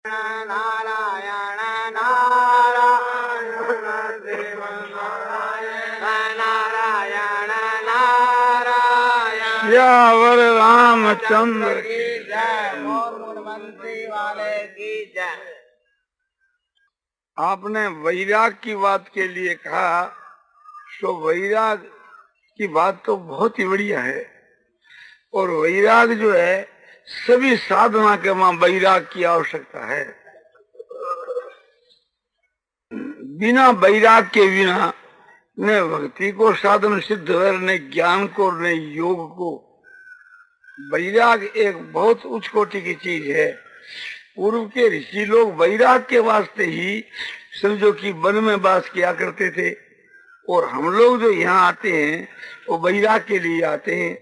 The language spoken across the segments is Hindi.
नारायण नारायण देव नारायण नारायण श्यावर रामचंद्र की जय। मोर बंसी वाले की जय। आपने वैराग की बात के लिए कहा, तो वैराग की बात तो बहुत ही बढ़िया है। और वैराग जो है, सभी साधना के वहां वैराग की आवश्यकता है। बिना वैराग के बिना न भक्ति को साधन सिद्ध है, न ज्ञान को, न योग को। वैराग एक बहुत उच्च कोटि की चीज है। पूर्व के ऋषि लोग वैराग के वास्ते ही समझो कि वन में वास किया करते थे, और हम लोग जो यहाँ आते हैं वो वैराग के लिए आते हैं।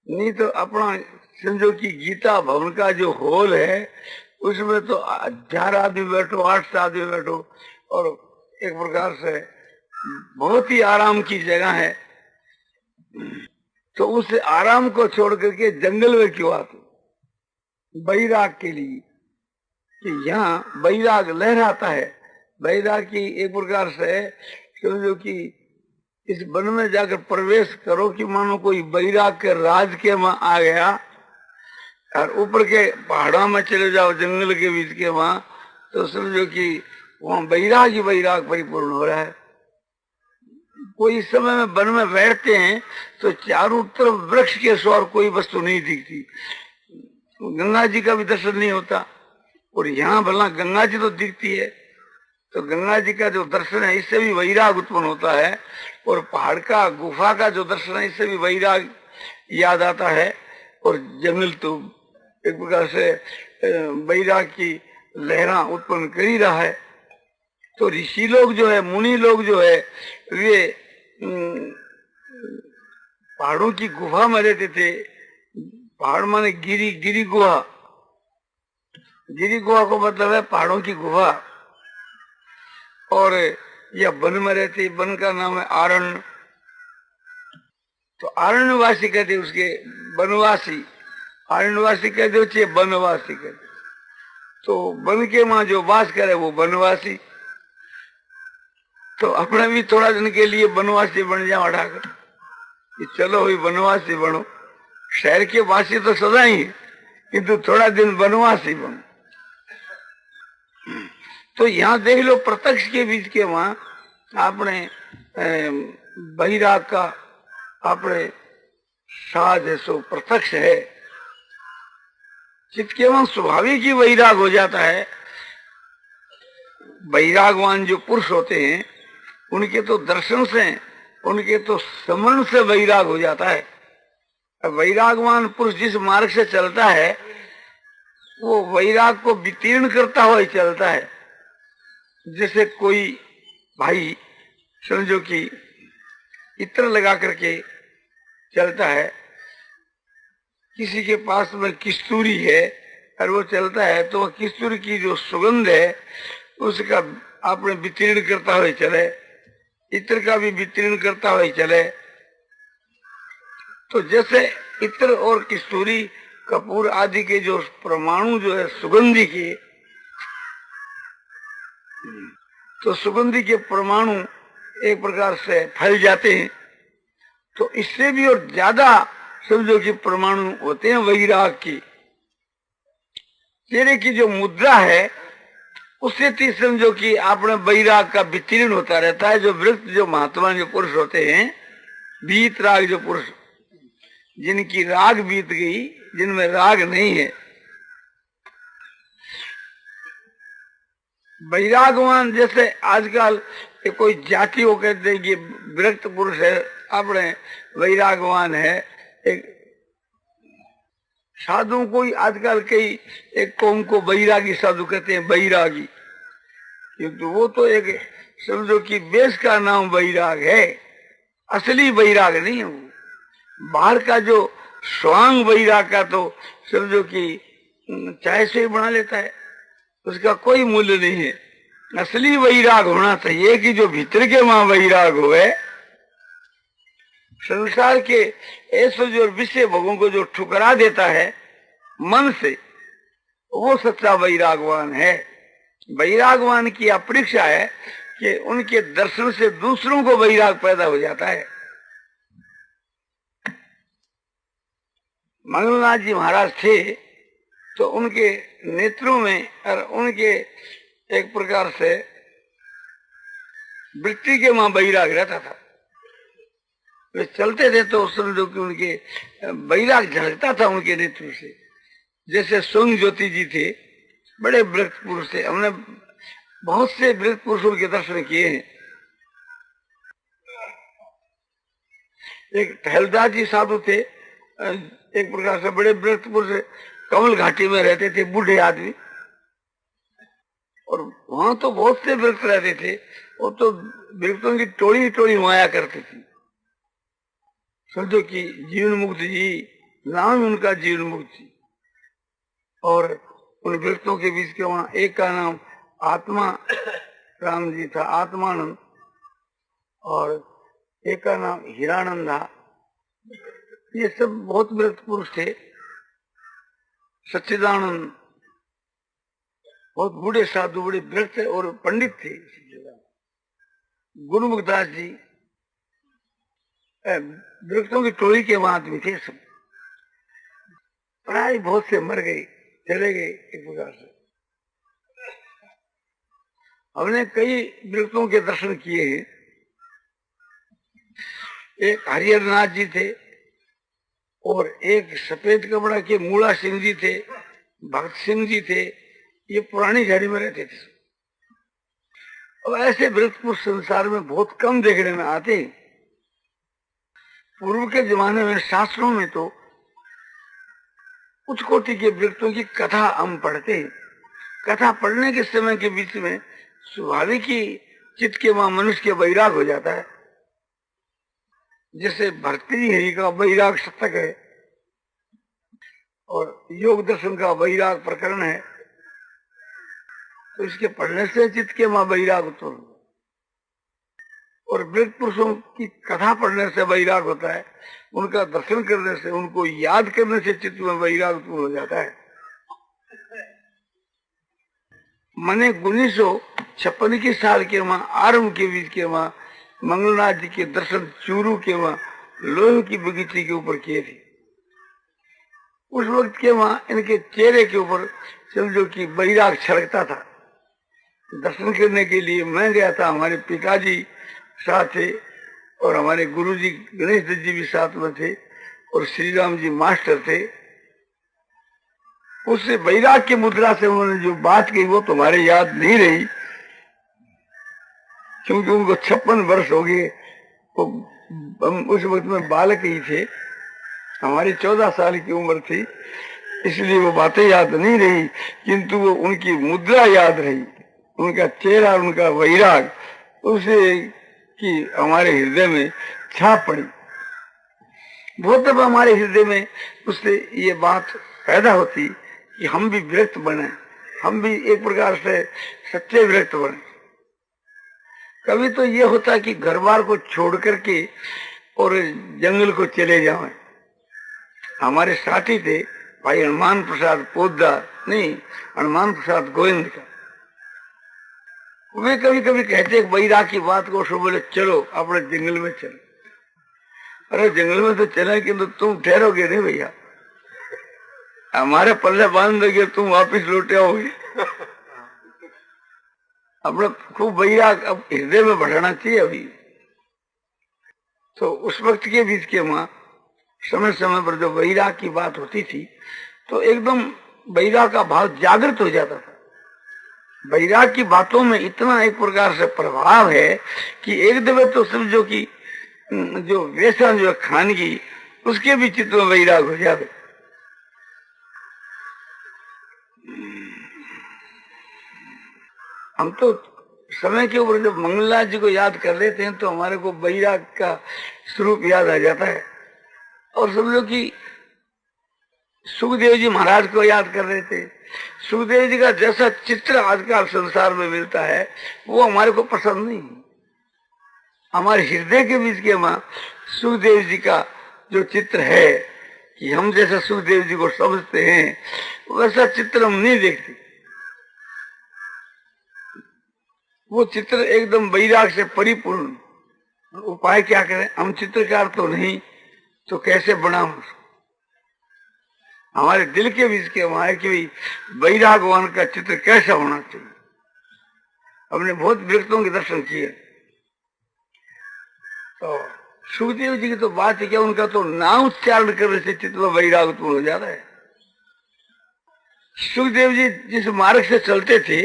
नहीं तो अपना समझो कि गीता भवन का जो हॉल है उसमें तो 1000 आदमी बैठो, 8 आदमी बैठो, और एक प्रकार से बहुत ही आराम की जगह है। तो उस आराम को छोड़ करके जंगल में क्यों आते? वैराग के लिए, कि यहाँ वैराग लहराता है। वैराग की एक प्रकार से समझो कि इस वन में जाकर प्रवेश करो कि मानो कोई वैराग के राज के वहां आ गया, और ऊपर के पहाड़ों में चले जाओ, जंगल के बीच के वहां, तो समझो कि वहां वैराग ही वैराग परिपूर्ण हो रहा है। कोई समय में वन में बैठते हैं तो चारों तरफ वृक्ष के सिवा कोई वस्तु नहीं दिखती, गंगा जी का भी दर्शन नहीं होता। और यहाँ भला गंगा जी तो दिखती है, तो गंगा जी का जो दर्शन है इससे भी वैराग उत्पन्न होता है। और पहाड़ का गुफा का जो दर्शन है इससे भी वैराग याद आता है। और जंगल तो एक प्रकार से वैराग की लहरा उत्पन्न कर ही रहा है। तो ऋषि लोग जो है, मुनि लोग जो है, वे पहाड़ों की गुफा में रहते थे। पहाड़ माने गिरी, गिरी गुहा। गिरी गुहा को मतलब है पहाड़ों की गुफा। और यह वन में रहते, वन का नाम है आरण्य। तो आरण्यवासी कहते उसके, वनवासी। आरण्यवासी कहते उसे वनवासी कहते। तो वन के वहां जो वास करे वो वनवासी। तो अपने भी थोड़ा दिन के लिए वनवासी बन जाओ हटाकर, कि चलो भाई वनवासी बनो। शहर के वासी तो सदा ही, किंतु थोड़ा दिन वनवासी बनो। तो यहाँ देख लो, प्रत्यक्ष के बीच के वहां आपने वैराग का आपने साध है, सो प्रत्यक्ष है। चित्त के वहां स्वाभाविक ही वैराग हो जाता है। वैरागवान जो पुरुष होते हैं उनके तो दर्शन से, उनके तो स्मरण से वैराग हो जाता है। वैरागवान पुरुष जिस मार्ग से चलता है वो वैराग को वितीर्ण करता हुआ ही चलता है। जैसे कोई भाई समझो कि इत्र लगा करके चलता है, किसी के पास में किस्तूरी है और वो चलता है, तो वह किस्तूरी की जो सुगंध है उसका आपने वितीर्ण करता हुए चले, इत्र का भी वितीर्ण करता हुए चले। तो जैसे इत्र और किस्तूरी, कपूर आदि के जो परमाणु जो है सुगंधी के, तो सुगंधी के परमाणु एक प्रकार से फैल जाते हैं। तो इससे भी और ज्यादा समझो कि परमाणु होते हैं वैराग की। चेहरे की जो मुद्रा है उससे भी समझो कि आपने वैराग का वितीर्ण होता रहता है। जो वृत्त, जो महात्मा, जो पुरुष होते हैं, बीत राग जो पुरुष, जिनकी राग बीत गई, जिनमें राग नहीं है, वैरागवान। जैसे आजकल कोई जाति को कहते हैं कि विरक्त पुरुष है, अपने वैरागवान है। एक साधुओं को ही आजकल कई एक कौम को वैरागी साधु कहते हैं, वैरागी। क्योंकि वो तो एक समझो कि वेश का नाम वैराग है, असली वैराग नहीं है वो। बाहर का जो स्वांग वैराग का तो समझो कि चाय से ही बना लेता है, उसका कोई मूल्य नहीं है। असली वैराग होना चाहिए कि जो भीतर के वहां वैराग हुए, संसार के ऐसे जो विषय भोगों को जो ठुकरा देता है मन से, वो सच्चा वैरागवान है। वैरागवान की अपेक्षा है कि उनके दर्शन से दूसरों को वैराग पैदा हो जाता है। मंगलनाथ जी महाराज थे तो उनके नेत्रों में और उनके एक प्रकार से वृत्ति के वहां वैराग रहता था। वे चलते थे तो समझो कि उनके वैराग झलकता था उनके नेत्र से। जैसे स्वयं ज्योति जी थे, बड़े वृत्त पुरुष थे। हमने बहुत से वृत्त पुरुषों के दर्शन किए हैं। एक टहलदास जी साधु थे, एक प्रकार से बड़े वृत्त पुरुष, कमल घाटी में रहते थे, बूढ़े आदमी। और वहां तो बहुत से वृत्त रहते थे। वो तो वृत्तों की टोली टोली माया करती थी। समझो कि जीवन मुक्त जी, नाम उनका जीवन मुक्त जी। और उन वृत्तों के बीच के वहां एक का नाम आत्मा राम जी था, आत्मानंद, और एक का नाम हीरानंद था। ये सब बहुत वृत्त पुरुष थे। सच्चिदानंद बहुत बूढ़े साधु, बड़े वृत्त और पंडित थे। गुरुमुखदास जी वृक्षों की टोली के वहां आदमी थे सब। प्राय बहुत से मर गए, चले गए एक प्रकार से। हमने कई वृक्षों के दर्शन किए हैं। एक हरिहरनाथ जी थे और एक सफेद कपड़ा के मूला सिंह जी थे, भक्त सिंह जी थे। ये पुरानी झाड़ी में रहते थे। और ऐसे वृक्ष पुरुष संसार में बहुत कम देखने में आते हैं। पूर्व के जमाने में शास्त्रों में तो उच्च कोटि के वृक्षों की कथा हम पढ़ते हैं। कथा पढ़ने के समय के बीच में स्वाभाविक ही चित्त के वहां मनुष्य के वैराग हो जाता है। जैसे भक्ति हरि का वैराग शतक है और योग दर्शन का वैराग प्रकरण है, तो इसके पढ़ने से चित्त के वहां वैराग उत्पन्न होता है। और वृद्ध पुरुषों की कथा पढ़ने से वैराग होता है। उनका दर्शन करने से, उनको याद करने से चित्त में वैराग उत्पन्न हो जाता है। मैंने 1956 साल के वहां आरंभ के बीच के वहां मंगलनाथ जी के दर्शन चूरू के वहां लोहे की बगीचे के ऊपर किए थे। उस वक्त के वहां इनके चेहरे के ऊपर समझो कि वैराग छलकता था। दर्शन करने के लिए मैं गया था, हमारे पिताजी साथ थे और हमारे गुरुजी गणेश दत्त जी भी साथ में थे और श्री राम जी मास्टर थे। उससे वैराग की मुद्रा से उन्होंने जो बात कही वो तुम्हारे याद नहीं रही, क्योंकि उनको 56 वर्ष हो गए। तो हम उस वक्त में बालक ही थे, हमारी 14 साल की उम्र थी, इसलिए वो बातें याद नहीं रही, किंतु वो उनकी मुद्रा याद रही, उनका चेहरा, उनका वैराग, उसे कि हमारे हृदय में छाप पड़ी। बहुत दफा हमारे हृदय में उससे ये बात पैदा होती कि हम भी विरक्त बने, हम भी एक प्रकार से सच्चे विरक्त बने। कभी तो ये होता कि घर बार को छोड़ करके और जंगल को चले जाएं। हमारे साथी थे भाई हनुमान प्रसाद पोद्दार, नहीं हनुमान प्रसाद गोविंद का, वे कभी कभी कहते वैराग की बात को, सो बोले चलो अपने जंगल में चलो। अरे जंगल में तो चले किंतु तुम ठहरोगे नहीं भैया, हमारे पल्ले बांध दोगे, तुम वापिस लौटे आओगे। अपना खूब वैराग अब हृदय में बढ़ाना चाहिए अभी। तो उस वक्त के बीच के वहां समय समय पर जो वैराग की बात होती थी तो एकदम वैराग का भाव जागृत हो जाता था। वैराग की बातों में इतना एक प्रकार से प्रभाव है कि एक दफे तो समझो कि जो व्यसन जो खानगी उसके भी चित्त में वैराग हो जाए। हम तो समय के ऊपर जब मंगलनाथ जी को याद कर लेते हैं तो हमारे को वैराग का स्वरूप याद आ जाता है। और समझो कि सुखदेव जी महाराज को याद कर रहे थे। सुखदेव जी का जैसा चित्र आजकल संसार में मिलता है वो हमारे को पसंद नहीं। हमारे हृदय के बीच के वहां सुखदेव जी का जो चित्र है कि हम जैसा सुखदेव जी को समझते हैं वैसा चित्र हम नहीं देखते। वो चित्र एकदम वैराग से परिपूर्ण। उपाय क्या करें? हम चित्रकार तो नहीं, तो कैसे बनाऊं? हमारे दिल के बीच के हमारे कि वैरागवान का चित्र कैसा होना चाहिए। हमने बहुत व्यक्तियों के दर्शन किए, तो सुखदेव जी की तो बात है क्या, उनका तो नाम उच्चारण करने से चित्त में वैराग उत्पन्न हो जाता है। सुखदेव जी जिस मार्ग से चलते थे,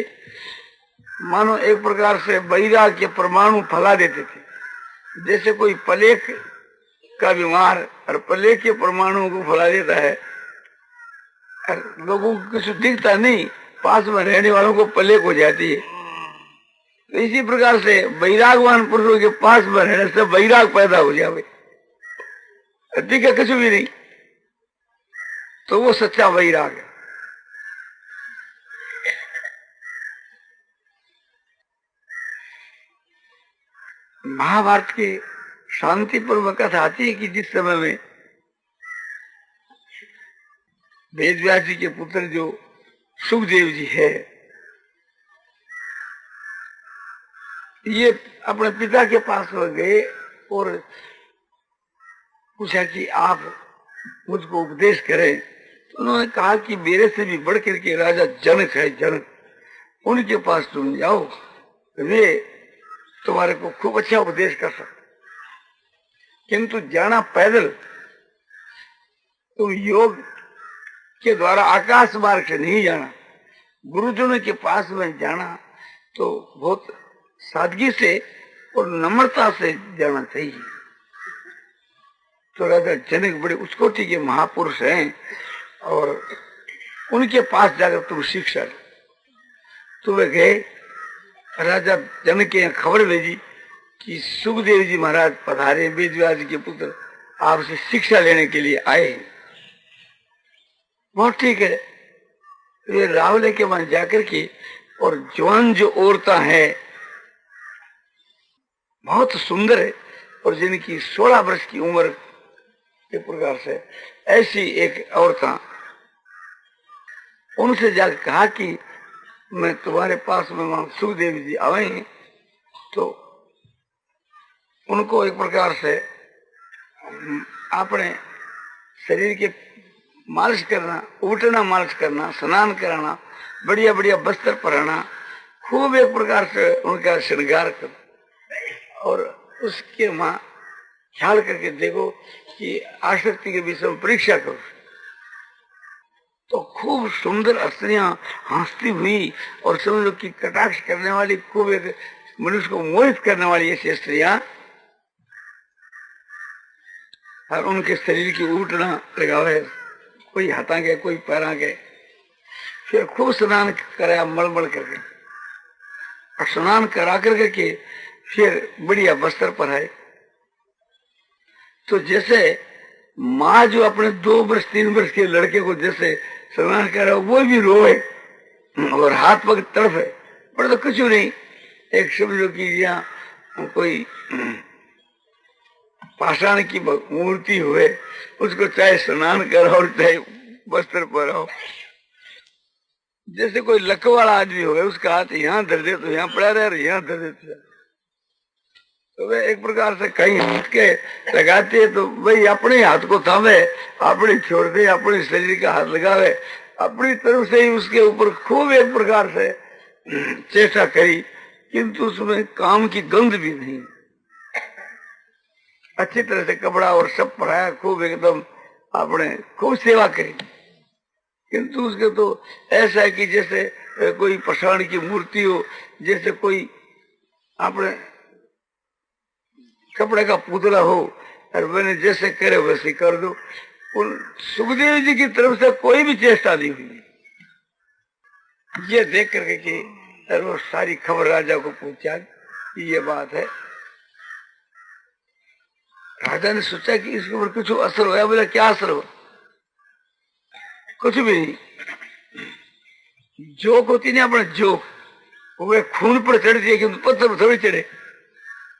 मानो एक प्रकार से वैराग के परमाणु फैला देते थे। जैसे कोई प्लेग का बीमार और प्लेग के परमाणुओं को फैला देता है, और लोगों को कुछ दिखता नहीं, पास में रहने वालों को प्लेग हो जाती है। तो इसी प्रकार से वैरागवान पुरुषों के पास में रहने से वैराग पैदा हो जाए, दिखे कुछ भी नहीं, तो वो सच्चा वैराग है। महाभारत की शांति पर्व कथा आती है कि जिस समय में वेदव्यास जी के पुत्र जो सुखदेव जी है, ये अपने पिता के पास गए और पूछा कि आप मुझको उपदेश करें। तो उन्होंने कहा कि मेरे से भी बढ़कर के राजा जनक है, जनक, उनके पास तुम जाओ, वे तुम्हारे को खूब अच्छा उपदेश कर सकते, किंतु जाना पैदल, तुम योग के द्वारा आकाश मार्ग से नहीं जाना, गुरुजनों के पास में जाना तो बहुत सादगी से और नम्रता से जाना चाहिए। तो राजा जनक बड़े उच्च कोटि के महापुरुष हैं और उनके पास जाकर तुम शिक्षा लो। तो वे गए, राजा जनक के यहाँ खबर भेजी कि सुखदेव जी महाराज पधारे, वेदव्यास जी के पुत्र आपसे शिक्षा लेने के लिए आए। बहुत ठीक है। वे रावले के वहां जाकर के, और जवान जो औरतें हैं बहुत सुंदर है, और जिनकी 16 वर्ष की उम्र के प्रकार से ऐसी एक औरतें, उनसे जाकर कहा कि मैं तुम्हारे पास में वहां सुखदेव जी आए हैं। तो उनको एक प्रकार से अपने शरीर के मालिश करना, उठना मालिश करना, स्नान कराना, बढ़िया बढ़िया वस्त्र पहनाना, खूब एक प्रकार से उनका श्रृंगार कर, और उसके माँ ख्याल करके देखो कि आसक्ति के विषय में परीक्षा करो। तो खूब सुंदर स्त्रियां हंसती हुई और समझो कि कटाक्ष करने वाली, खूब एक मनुष्य को मोहित करने वाली ऐसी स्त्रियां, और उनके शरीर की उठना लगावे, कोई हाथा के कोई पैरा के, फिर खूब स्नान कराया मलमल करके, और स्नान करा करके फिर बढ़िया वस्त्र पहनाए। तो जैसे माँ जो अपने 2 वर्ष 3 वर्ष के लड़के को जैसे स्नान करा, वो भी रोए और हाथ पग तड़फे, पर तो कुछ नहीं, एक समझो कि यहाँ कोई पाषाण की मूर्ति हुए, उसको चाहे स्नान कराओ चाहे वस्त्र पहनाओ। जैसे कोई लक वाला आदमी हो, उसका हाथ यहाँ धर दे तो यहाँ पड़ा रहे, यहाँ धर दे तो वे एक प्रकार से कहीं हाथ के लगाते हैं, तो वही अपने हाथ को थामे, अपनी छोड़ दे, अपने शरीर का हाथ लगावे, अपनी तरफ से ही उसके ऊपर खूब एक प्रकार से चेष्टा करी, किंतु उसमें काम की गंध भी नहीं। अच्छी तरह से कपड़ा और सब पहनाया, खूब एकदम आपने खूब सेवा करी, किंतु उसके तो ऐसा है कि जैसे कोई पाषाण की मूर्ति हो, जैसे कोई आपने कपड़े का पुतला हो, और मैंने जैसे करे वैसे कर दो। उन सुखदेव जी की तरफ से कोई भी चेष्टा नहीं हुई। ये देख करके कि वो सारी खबर राजा को पहुंचा कि ये बात है। राजा ने सोचा कि इसके ऊपर कुछ असर होया। बोला क्या असर हो? कुछ भी नहीं। जोक होती नहीं अपने जोक, वो खून पर चढ़ती है, क्योंकि पत्थर पर थोड़ी चढ़े।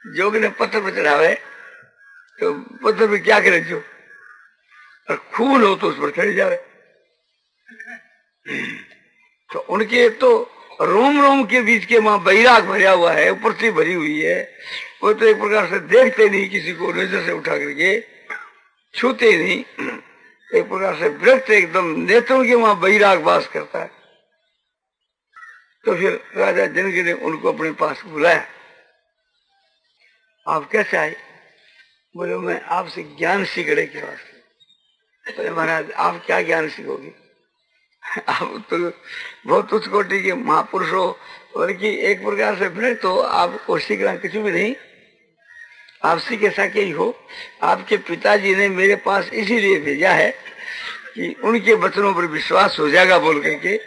जोग ने पत्थर पर चढ़ावे तो पत्थर पे क्या करे जो, और खून हो तो उस पर चढ़ जाए। तो उनके तो रोम रोम के बीच के वहां बैराग भरा हुआ है, ऊपर से भरी हुई है। वो तो एक प्रकार से देखते नहीं किसी को, नजर से उठा करके छूते नहीं, एक प्रकार से विरक्त एकदम नेत्रों के वहां बैराग वास करता है। तो फिर राजा जनक ने उनको अपने पास बुलाया। आप कैसे आए? बोले मैं आपसे ज्ञान सीखने के वास्ते। बोले महाराज आप क्या ज्ञान सीखोगे? आप तो बहुत उच्च कोटि के महापुरुष हो, और कि एक प्रकार से विरक्त हो, आपको सीखना कुछ भी नहीं। आप सीख ऐसा ही हो, आपके पिताजी ने मेरे पास इसीलिए भेजा है कि उनके वचनों पर विश्वास हो जाएगा बोल करके,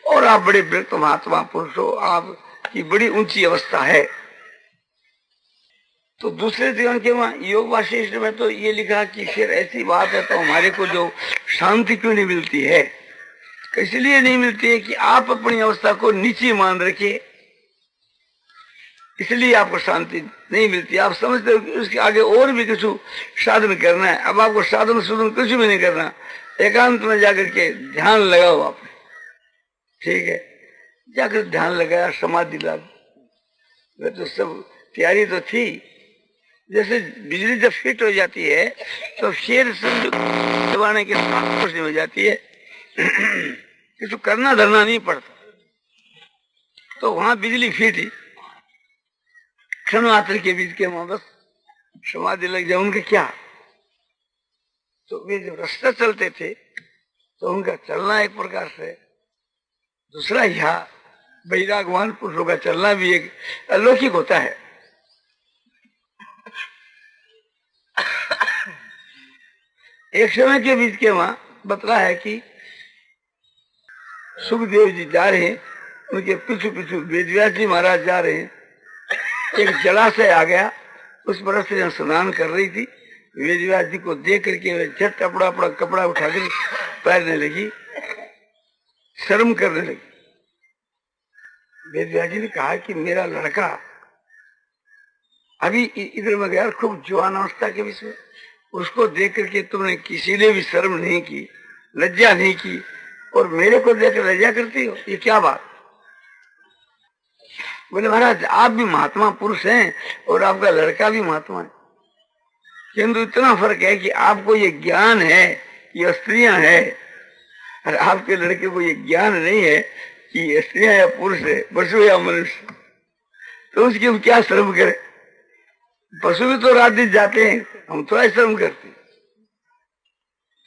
और आप बड़े विरक्त महात्मा पुरुष हो, आपकी बड़ी ऊंची अवस्था है। तो दूसरे जीवन के वहां योग वाशिष्ठ में तो ये लिखा कि फिर ऐसी बात है तो हमारे को जो शांति क्यों नहीं मिलती है? इसलिए नहीं मिलती है कि आप अपनी अवस्था को नीचे मान रखे, इसलिए आपको शांति नहीं मिलती। आप समझते हो कि उसके आगे और भी कुछ साधन करना है। अब आपको साधन सुधन कुछ भी नहीं करना, एकांत में जाकर के ध्यान लगाओ आपने, ठीक है? जाकर ध्यान लगाया, समाधि लाभ, वह तो सब तैयारी तो थी। जैसे बिजली जब फिट हो जाती है तो फिर दबाने के साथ कुछ हो जाती है, किसी करना धरना नहीं पड़ता। तो वहां बिजली फिट ही क्षण मात्र के बीच के वहां बस समाधि लग जाए, उनका क्या। तो वे जो रास्ता चलते थे तो उनका चलना एक प्रकार से दूसरा, यहाँ वैरागवान पुरुषों का चलना भी एक अलौकिक होता है। एक समय के बीच के वहां बतला है कि सुखदेव जी जा रहे हैं, उनके पीछू पीछू वेदव्यास जी महाराज जा रहे हैं। एक जलाशय आ गया, उस पर से स्नान कर रही थी। वेदव्यास जी को देख करके वे झट अपना अपना कपड़ा उठाकर पहनने लगी, शर्म करने लगी। वेदव्यास जी ने कहा कि मेरा लड़का अभी इधर में गया, खूब जवान अवस्था के विषय, उसको देख करके तुमने किसी ने भी शर्म नहीं की, लज्जा नहीं की, और मेरे को देखकर लज्जा करती हो, ये क्या बात? बोले महाराज आप भी महात्मा पुरुष हैं और आपका लड़का भी महात्मा है, किंतु इतना फर्क है कि आपको ये ज्ञान है कि स्त्रियां है, और आपके लड़के को ये ज्ञान नहीं है कि स्त्रियां या पुरुष है, पशु या मनुष्य। तो उसकी हम क्या शर्म करें? पशु भी तो रात दिन जाते हैं, हम थोड़ा शर्म करते।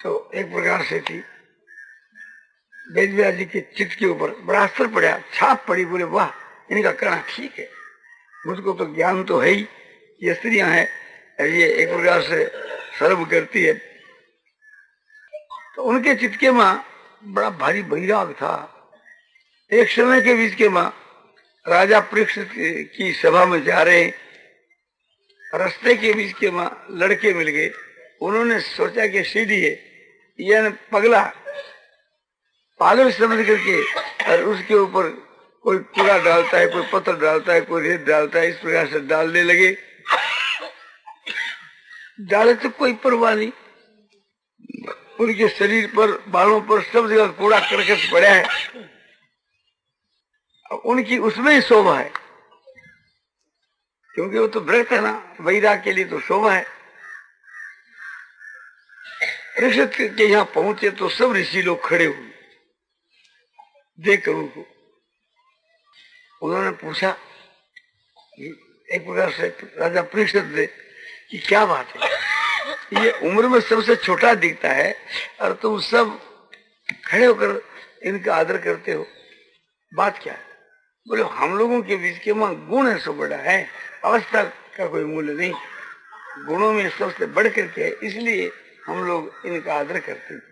तो एक प्रकार से थी वेदव्यास जी के चित्त के ऊपर बड़ा असर पड़ा, छाप पड़ी। बोले वाह, इनका कहना ठीक है, मुझको तो ज्ञान तो है ही, ये स्त्रियां हैं, ये एक प्रकार से शर्म करती है। तो उनके चित्त के मां बड़ा भारी वैराग था। एक समय के बीच के मां राजा परीक्षित की सभा में जा रहे, रास्ते के बीच के मां लड़के मिल गए। उन्होंने सोचा कि सीधी है, यह पगला पागल समझ करके, और उसके ऊपर कोई कूड़ा डालता है, कोई पत्थर डालता है, कोई रेत डालता है, इस प्रकार से डालने लगे। डाले तो कोई परवाह नहीं, उनके शरीर पर, बालों पर सब जगह कूड़ा करकट पड़ा है, उनकी उसमें ही शोभा है, क्योंकि वो तो व्रत है ना, वैराग के लिए तो शोभा है। ऋषि के यहाँ पहुंचे तो सब ऋषि लोग खड़े हुए देख कर उनको। उन्होंने पूछा एक प्रकार से राजा परीक्षित ने कि क्या बात है, ये उम्र में सबसे छोटा दिखता है और तुम सब खड़े होकर इनका आदर करते हो, बात क्या है? बोले हम लोगों के बीच के वहां गुण है, सो बड़ा है, अवस्था का कोई मूल्य नहीं, गुणों में सबसे बढ़ करके है, इसलिए हम लोग इनका आदर करते हैं।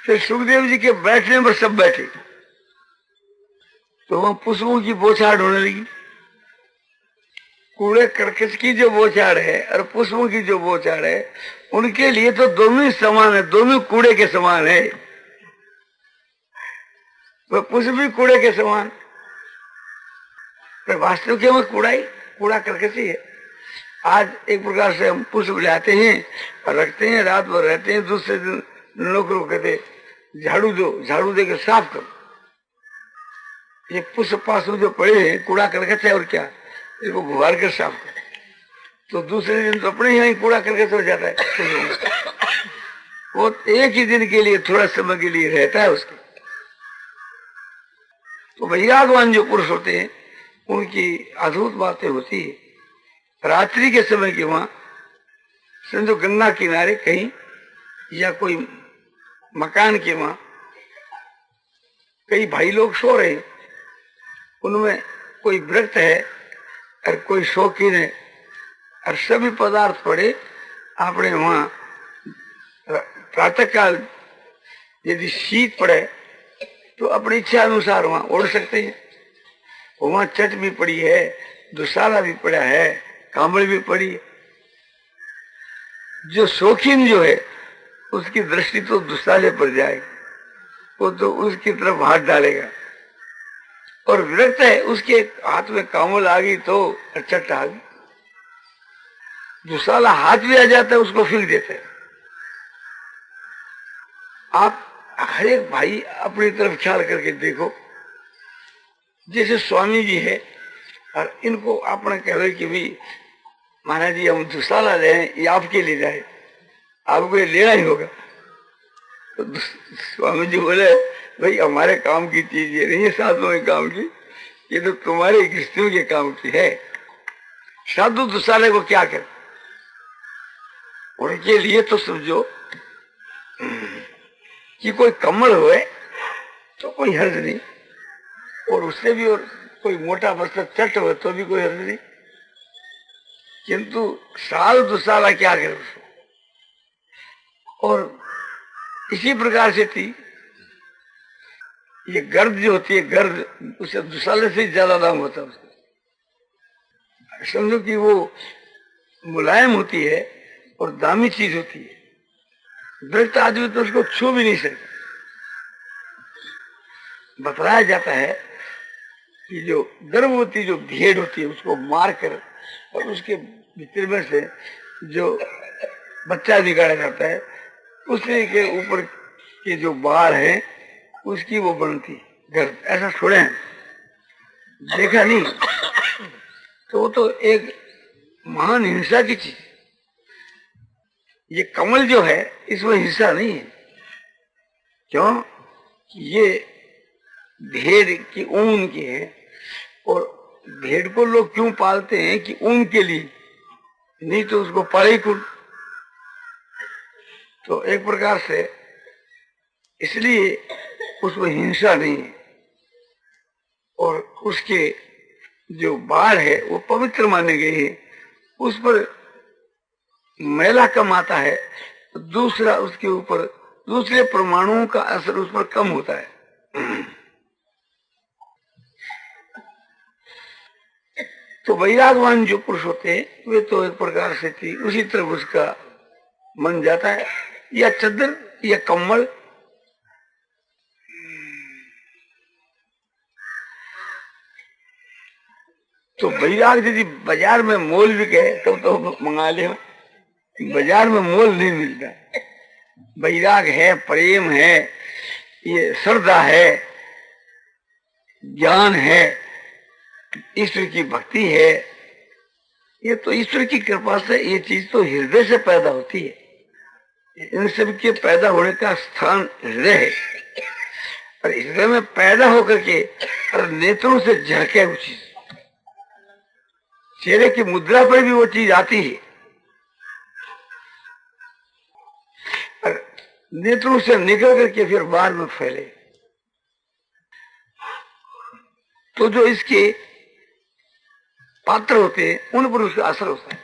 फिर सुखदेव जी के बैठने पर सब बैठे, तो वहां पुष्पों की बौछार होने लगी। कूड़े करकट की जो बौछार है और पुष्पों की जो बौछार है, उनके लिए तो दोनों ही समान है, दोनों कूड़े के समान है। वह पुष्प भी कूड़े के समान, पर वास्तव के में कूड़ा करकट ही है। आज एक प्रकार से हम पुष्प लाते हैं और रखते हैं, रात भर रहते हैं, दूसरे दिन लोग कहते झाड़ू दो, झाड़ू देकर साफ करो। ये पुष्प पासु जो पड़े हैं कूड़ा करकट है और क्या, इसको गुबार कर साफ करो। तो दूसरे दिन तो अपने यहाँ कूड़ा करकट हो जाता है। वो एक ही दिन के लिए, थोड़ा समय के लिए रहता है उसके। तो वैरागवान जो पुरुष होते हैं उनकी अद्भुत बातें होती है। रात्रि के समय के वहां समझो गंगा किनारे कहीं या कोई मकान के वहां कई भाई लोग सो रहे हैं, उनमें कोई व्रत है और कोई शौकीन है और सभी पदार्थ पड़े आपने वहां प्रातः काल यदि शीत पड़े तो अपनी इच्छा अनुसार वहां ओढ़ सकते हैं। वहां चट भी पड़ी है, दुशाला भी पड़ा है, कांबड़ भी पड़ी है। जो शौकीन जो है उसकी दृष्टि तो दुशाले पर जाएगी, वो तो उसकी तरफ हाथ डालेगा। और विरक्त है उसके हाथ में कांवल आ गई तो चट आ गई, दुशाला हाथ भी आ जाता है उसको फेंक देते हैं। आप हर एक भाई अपनी तरफ ख्याल करके देखो, जैसे स्वामी जी है और इनको आपने कह रहे कि भाई महाराज जी हम दुशाला ले हैं, ये आपके लिए जाए, आपको ये लेना ही होगा। तो स्वामी जी बोले भाई हमारे काम की चीज ये नहीं है, साधुओं के काम की, ये तो तुम्हारे गृहस्थियों के काम की है। साधु दुशाले को क्या करे, उनके लिए तो समझो कि कोई कमल हुए तो कोई हर्ज नहीं, और उससे भी और कोई मोटा वस्त्र चट हो तो भी कोई हर्ज नहीं, किंतु साल दुशाला क्या करे उसको। और इसी प्रकार से थी ये गर्द जो होती है, गर्द उसे दुशाले से ज्यादा दाम होता है उसका। समझो कि वो मुलायम होती है और दामी चीज होती है, दृष्ट आदमी तो उसको छू भी नहीं सकता। बताया जाता है कि जो गर्भवती जो भेड़ होती है उसको मार कर और उसके भीतर में से जो बच्चा निकाला जाता है, उसी के ऊपर के जो बाल है उसकी वो बनती गर्भ। ऐसा सुने हैं, देखा नहीं, तो वो तो एक महान हिंसा की चीज। ये कमल जो है इसमें हिस्सा नहीं है, क्यों? ये भेड़ की ऊन की है, और भेड़ को लोग क्यों पालते हैं कि ऊन के लिए, नहीं तो उसको पाले कौन। तो एक प्रकार से इसलिए उसमें हिंसा नहीं है, और उसके जो बाल है वो पवित्र माने गए हैं, उस पर मैला कम आता है, दूसरा उसके ऊपर दूसरे परमाणुओं का असर उस पर कम होता है। तो वैरागवान जो पुरुष होते हैं वे तो एक प्रकार से थी उसी तरफ उसका मन जाता है, या चद्दर या कम्बल। तो वैराग यदि बाजार में मोल भी गए तब तो मंगा ले, बाजार में मोल नहीं मिलता। वैराग है, प्रेम है, ये श्रद्धा है, ज्ञान है, ईश्वर की भक्ति है, ये तो ईश्वर की कृपा से ये चीज तो हृदय से पैदा होती है। इन सब के पैदा होने का स्थान हृदय है, और हृदय में पैदा होकर के और नेत्रों से झलके वो चीज, चेहरे की मुद्रा पर भी वो चीज आती है, और नेत्रों से निकल करके फिर बाहर में फैले। तो जो इसके पात्र होते हैं उन पर उसका असर होता है।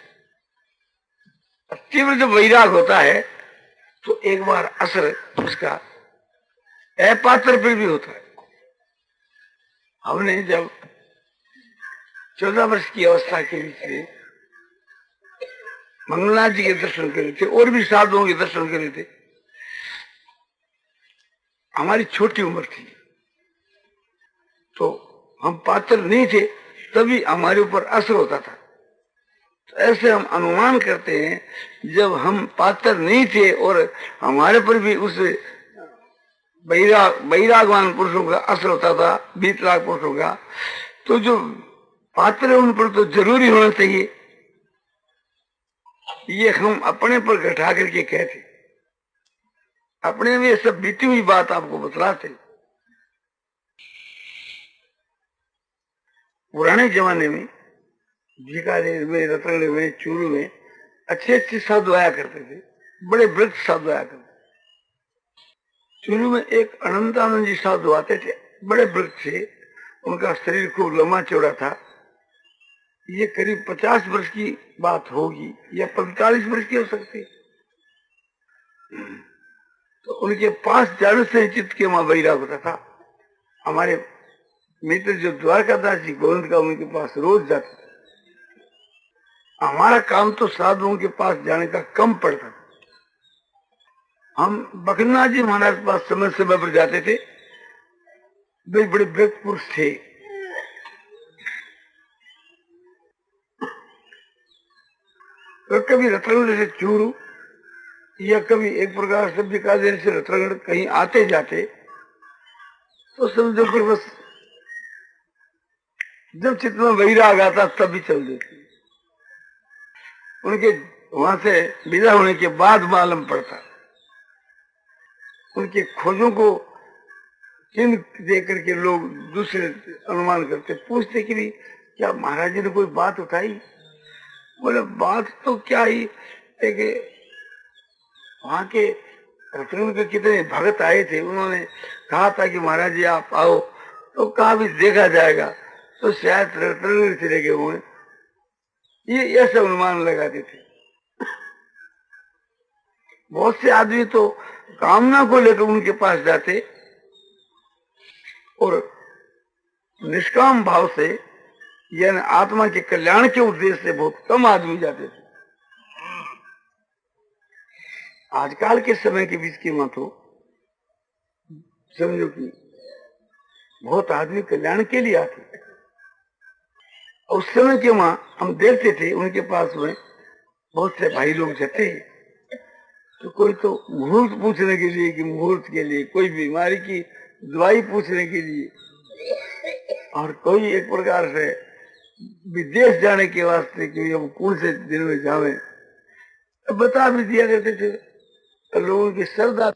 तीव्र जब वैराग होता है तो एक बार असर उसका अपात्र पर भी होता है। हमने जब 14 वर्ष की अवस्था के बीच में मंगलनाथ जी के दर्शन करे थे और भी साधुओं के दर्शन करे थे, हमारी छोटी उम्र थी, तो हम पात्र नहीं थे, तभी हमारे ऊपर असर होता था। तो ऐसे हम अनुमान करते हैं जब हम पात्र नहीं थे और हमारे पर भी उस वैरागवान पुरुषों का असर होता था, वीतराग पुरुषों का, तो जो पात्र है उन पर तो जरूरी होना चाहिए। ये हम अपने पर घटा करके कहते, अपने में सब बीती हुई बात आपको बतलाते। पुराने जमाने में बीकानेर में, रतनगढ़ में, चूरू में अच्छे अच्छे साधु आया करते थे, बड़े वृक्ष साधु आया करते। चूरू में एक अनंतानंद जी साधु आते थे, बड़े वृक्ष थे, उनका शरीर खूब लंबा चौड़ा था। ये करीब 50 वर्ष की बात होगी या 45 वर्ष की हो सकती। तो उनके पास जाने से चित्त के वहां वैराग होता था। हमारे मित्र जो द्वारकादास जी गोविंद का, उनके पास रोज जाते थे। हमारा काम तो साधुओं के पास जाने का कम पड़ता था। हम बखरनाथ जी महाराज के पास समय समय पर जाते थे। वे बड़े व्यक्त पुरुष थे। तो कभी रतनगढ़ से चूरू या कभी एक प्रकार से बीकानेर से रतनगढ़ कहीं आते जाते, तो समझो फिर बस जब चित्त में वैराग आता तभी चल देती। उनके वहां से विदा होने के बाद मालूम पड़ता। उनके खोजों को चिन्ह दे करके लोग दूसरे अनुमान करते, पूछते कि भी क्या महाराज जी ने कोई बात उठाई? बोले बात तो क्या ही, वहां के रतनगढ़ के कितने भगत आए थे, उन्होंने कहा था कि महाराज जी आप आओ, तो कहा भी देखा जाएगा, तो शायद रतनगढ़ चले गए हुए। ये ऐसा अनुमान लगाते थे। बहुत से आदमी तो कामना को लेकर उनके पास जाते और निष्काम भाव से यानी आत्मा के कल्याण के उद्देश्य से बहुत कम आदमी जाते थे। आजकल के समय के बीच की मत हो, समझो कि बहुत आदमी कल्याण के लिए आते। उस समय के वहां हम देखते थे उनके पास में बहुत से भाई लोग जाते, तो कोई तो मुहूर्त पूछने के लिए, कि मुहूर्त के लिए, कोई बीमारी की दवाई पूछने के लिए, और कोई एक प्रकार से विदेश जाने के वास्ते कि हम कौन से दिन में जावे बता भी दिया करते थे। लोगों की श्रद्धा